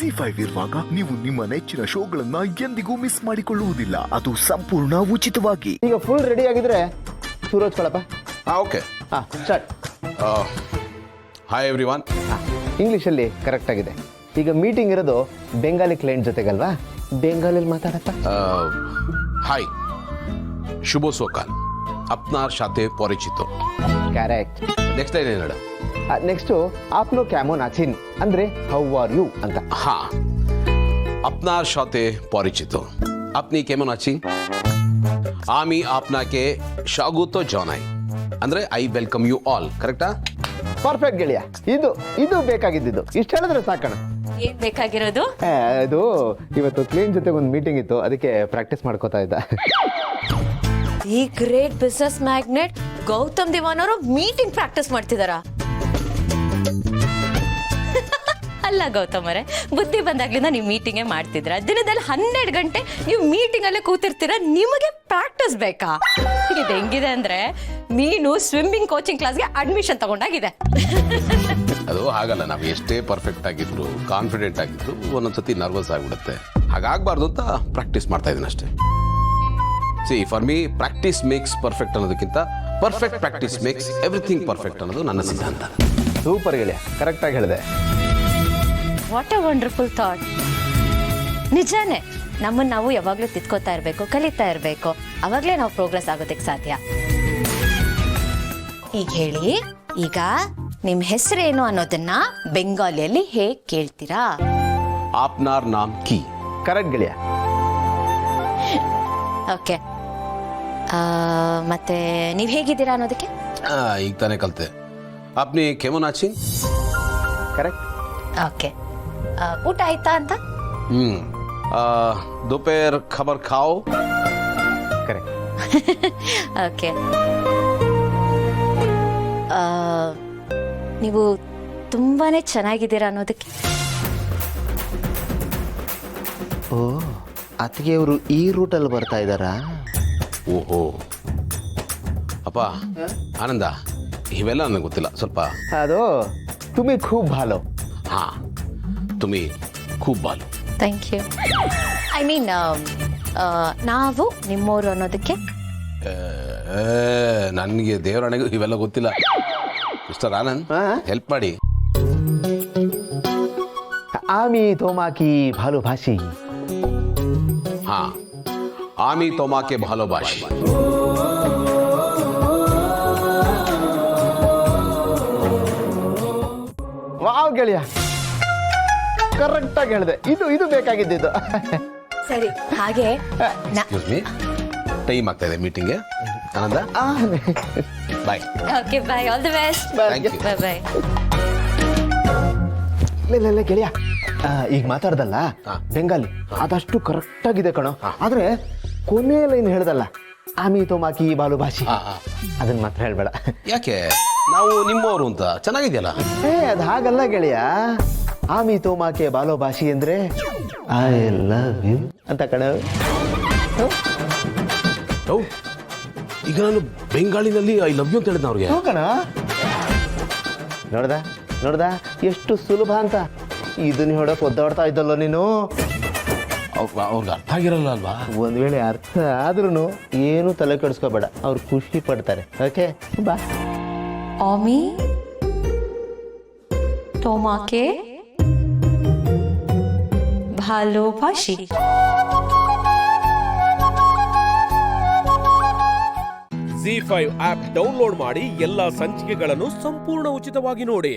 Z5 ಇರುವಾಗ ನೀವು ನಿಮ್ಮ ನೆಚ್ಚಿನ ಶೋಗಳನ್ನ ಎಂದಿಗೂ ಮಿಸ್ ಮಾಡಿಕೊಳ್ಳುವುದಿಲ್ಲ. ಅದು ಸಂಪೂರ್ಣ ಉಚಿತವಾಗಿ. ಈಗ ಫುಲ್ ರೆಡಿ ಆಗಿದ್ರೆ ಸೂರಜ್ ಕಳಪ್ಪ. Okay start. Hi everyone. ಇಂಗ್ಲೀಷಲ್ಲಿ ಕರೆಕ್ಟ್ ಆಗಿದೆ. ಈಗ ಮೀಟಿಂಗ್ ಇರೋದು ಬೆಂಗಾಲಿ ಕ್ಲೈಂಟ್ ಜೊತೆಗಲ್ವಾ, ಬೆಂಗಾಲಿಯಲ್ಲಿ ಮಾತಾಡಪ್ಪ. ಹಾಯ್, ಶುಭ ಸೋಕಾಲ್, ಅಪ್ನಾರ್ ಶಾತೆ ಪರಿಚಿತ. ಕರೆಕ್ಟ್. ನೆಕ್ಸ್ಟ್ ಲೈನ್ ಏನು ಹೇಳು? ನೆಕ್ಸ್ಟು ಆಪ್ನೋ ಕ್ಯಾಮೋನ್ ಅಚಿನ್ ಅಂದರೆ ಹೌ ಆರ್ ಯು ಅಂತ. ಹಾ, ಅಪ್ನಾರ್ ಶಾತೆ ಪರಿಚಿತ, আপনি কেমন আছি? আমি আপনাকে স্বাগত জানাই ಅಂದ್ರೆ ಐ ವೆಲ್ಕಮ್ ಯು ಆಲ್. ಕರೆಕ್ಟಾ? ಪರ್ಫೆಕ್ಟ್ ಗೆಳೆಯ. ಇದು ಬೇಕಾಗಿದ್ದು. ಇಷ್ಟು ಹೇಳಿದ್ರೆ ಸಾಕಣ. ಏನ್ ಬೇಕಾಗಿರೋದು? ಅದು ಇವತ್ತು ಕ್ಲೀನ್ ಜೊತೆ ಒಂದು ಮೀಟಿಂಗ್ ಇತ್ತು, ಅದಕ್ಕೆ ಪ್ರಾಕ್ಟೀಸ್ ಮಾಡ್ಕೋತಾ ಇದ್ದ. ಈ ಗ್ರೇಟ್ ಬಿಸ್ನೆಸ್ ಮ್ಯಾಗ್ನೆಟ್ ಗೌತಮ್ ದಿವಾನ್ ಅವರು ಮೀಟಿಂಗ್ ಪ್ರಾಕ್ಟೀಸ್ ಮಾಡ್ತಿದಾರಾ? ಅಲ್ಲ ಗೌತಮ್ ಅವರೇ, ಬುದ್ಧಿ ಬಂದಾಗ್ಲಿಂದ ನೀವು ಮೀಟಿಂಗೇ ಮಾಡ್ತಿದ್ರ. ದಿನದಲ್ಲಿ 12 ಗಂಟೆ ನೀವು ಮೀಟಿಂಗ್ ಅಲ್ಲೇ ಕೂತಿರ್ತೀರ, ನಿಮಗೆ ಪ್ರಾಕ್ಟೀಸ್ ಬೇಕಾ? ಇದು ಹೆಂಗಿದೆ ಅಂದ್ರೆ ನೀನು ಸ್ವಿಮ್ಮಿಂಗ್ ಕೋಚಿಂಗ್ ಕ್ಲಾಸ್ಗೆ ಅಡ್ಮಿಷನ್ ತಗೊಂಡಾಗಿದೆ. ಅದು ಹಾಗಲ್ಲ, ನಾವು ಎಷ್ಟೇ ಪರ್ಫೆಕ್ಟ್ ಆಗಿದ್ರು, ಕಾನ್ಫಿಡೆಂಟ್ ಆಗಿದ್ರು, ಒಂದೊಂದ್ಸತಿ ನರ್ವಸ್ ಆಗಿಬಿಡುತ್ತೆ. ಹಾಗಾಗಬಾರ್ದು ಅಂತ ಪ್ರಾಕ್ಟೀಸ್ ಮಾಡ್ತಾ ಇದ್ದೀನಿ ಅಷ್ಟೇ. See, for me practice makes perfect ಅನ್ನೋದಕ್ಕಿಂತ perfect practice makes everything perfect ಅನ್ನೋದು ನನ್ನ ಸಿದ್ಧಾಂತ. ಸೂಪರ್ ಗೆಳೆಯ, ಕರೆಕ್ಟಾಗಿ ಹೇಳಿದೆ. What a wonderful thought. ನಿಜಾನೇ, ನಮ್ಮನ್ನು ನಾವು ಯಾವಾಗಲೂ ತಿದ್ಕೋತಾ ಇರಬೇಕು, ಕಲಿತಾ ಇರಬೇಕು. ಅವಾಗಲೇ ನಾವು ಪ್ರೋಗ್ರೆಸ್ ಆಗೋದಕ್ಕೆ ಸಾಧ್ಯ. ಈಗ ಹೇಳಿ, ಈಗ ನಿಮ್ಮ ಹೆಸರೇನು ಅನ್ನೋದನ್ನ ಬೆಂಗಾಲಿಯಲ್ಲಿ ಹೇಗೆ ಕೇಳ್ತೀರಾ? ಆಪ್ನಾರ್ ನಾಮ್ ಕಿ. ಕರೆಕ್ಟ್ ಗೆಳೆಯ. ಓಕೆ, ಮತ್ತೆ ನೀವು ಹೇಗಿದ್ದೀರಾ ಅನ್ನೋದಕ್ಕೆ? ಈಗ ತಾನೇ ಕಲಿತೆ. ಅಪ್ನಿ ಕೆಮನ್ ಆಚಿ. ಕರೆಕ್ಟ್. ಓಕೆ, ಊಟ ಆಯ್ತಾ ಅಂತ? ದೋಪೇರ್ ಖಬರ್ ಖಾओ. ಕರೆಕ್ಟ್. ಓಕೆ, ನೀವು ತುಂಬಾನೇ ಚೆನ್ನಾಗಿದ್ದೀರಾ ಅನ್ನೋದಕ್ಕೆ? ಓ, ಅತ್ತಿಗೆ ಅವರು ಈ ರೂಟಲ್ಲಿ ಬರ್ತಾ ಇದ್ದಾರಾ? ಓಹೋ ಅಪ್ಪ ಆನಂದ, ಇವೆಲ್ಲ ನನಗೆ ಗೊತ್ತಿಲ್ಲ. ಸ್ವಲ್ಪ ಅದು ತುಮಿ ಖೂಬ್ ಭಾಲೋ. ಹಾ, ತುಮಿ ಖೂಬ್ ಬಾಲು. Thank you. ಐ ಮೀನ್, ನಾವು ನಿಮ್ಮೋರು ಅನ್ನೋದಕ್ಕೆ? ನನಗೆ ದೇವರಣೆಗೂ ಇವೆಲ್ಲ ಗೊತ್ತಿಲ್ಲ. ಮಿಸ್ಟರ್ ಆನಂದ್, ಹೆಲ್ಪ್ ಮಾಡಿ. ಆಮಿ ತೋಮಾಕಿ ಭಾಲು ಭಾಷಿ. ಹಾ, ಆಮಿ ತೋಮಾಕೆ ಭಾಲೋ ಭಾಷಿ. ವಾವ್ ಗೆಳೆಯ, ಕರೆಕ್ಟಾಗಿ ಹೇಳಿದೆ. ಇದು ಬೇಕಾಗಿದ್ದು. ಸರಿ, ಹಾಗೆ ಎಕ್ಸ್ಕ್ಯೂಸ್ ಮೀ, ಟೈಮ್ ಆಗ್ತಾ ಇದೆ ಮೀಟಿಂಗ್ಗೆ. Ananda, bye. Okay, bye, all the best. Thank you. Bye bye. ಇಲ್ಲ ಗೆಳೆಯ, ಈಗ ಮಾತಾಡ್ದಲ್ಲ ಬೆಂಗಾಲಿ, ಅದಷ್ಟು ಕರೆಕ್ಟಾಗಿದೆ ಕಣೋ. ಆದ್ರೆ ಕೊನೆ ಲೈನ್ ಹೇಳ್ದಲ್ಲ, ಆಮಿ ತೋಮಾಕಿ ಬಾಲು ಭಾಷಿ, ಅದನ್ನ ಮಾತ್ರ ಹೇಳ್ಬೇಡ. ಯಾಕೆ? ನಾವು ನಿಮ್ಮವರು ಅಂತ ಚೆನ್ನಾಗಿದೆಯಲ್ಲ. ಅದು ಹಾಗಲ್ಲ ಗೆಳೆಯ. ಆಮಿ ತೋಮಾಕೆ ಬಾಲೋ ಭಾಷಿ ಅಂದ್ರೆ ಐ ಲವ್ ಯು ಅಂತ ಕಣ. ಈಗ ನಾನು ಬೆಂಗಾಳಿನಲ್ಲಿ ಐ ಲವ್ ಯು ಅಂತ ಹೇಳಿದ್ನ ಅವ್ರಿಗೆ. ಕಣ, ನೋಡ್ದ ಎಷ್ಟು ಸುಲಭ ಅಂತ. ಇದನ್ನ ಹೇಳಕ್ ಒದ್ದಾಡ್ತಾ ಇದ್ದಲ್ಲ ನೀನು. ಅವ್ರಿಗೆ ಅರ್ಥ ಆಗಿರಲ್ಲ ಅಲ್ವಾ? ಒಂದ್ ವೇಳೆ ಅರ್ಥ ಆದ್ರೂ ಏನು ತಲೆ ಕೆಡಿಸ್ಕೋಬೇಡ, ಅವ್ರು ಖುಷಿ ಪಡ್ತಾರೆ. ಓಕೆ, ಬಾ. ಆಮಿ ತೋಮಾಕೆ ಭಾಲೋಭಾಷಿ. Z5 ಆಪ್ ಡೌನ್ಲೋಡ್ ಮಾಡಿ ಎಲ್ಲಾ ಸಂಚಿಕೆಗಳನ್ನು ಸಂಪೂರ್ಣ ಉಚಿತವಾಗಿ ನೋಡಿ.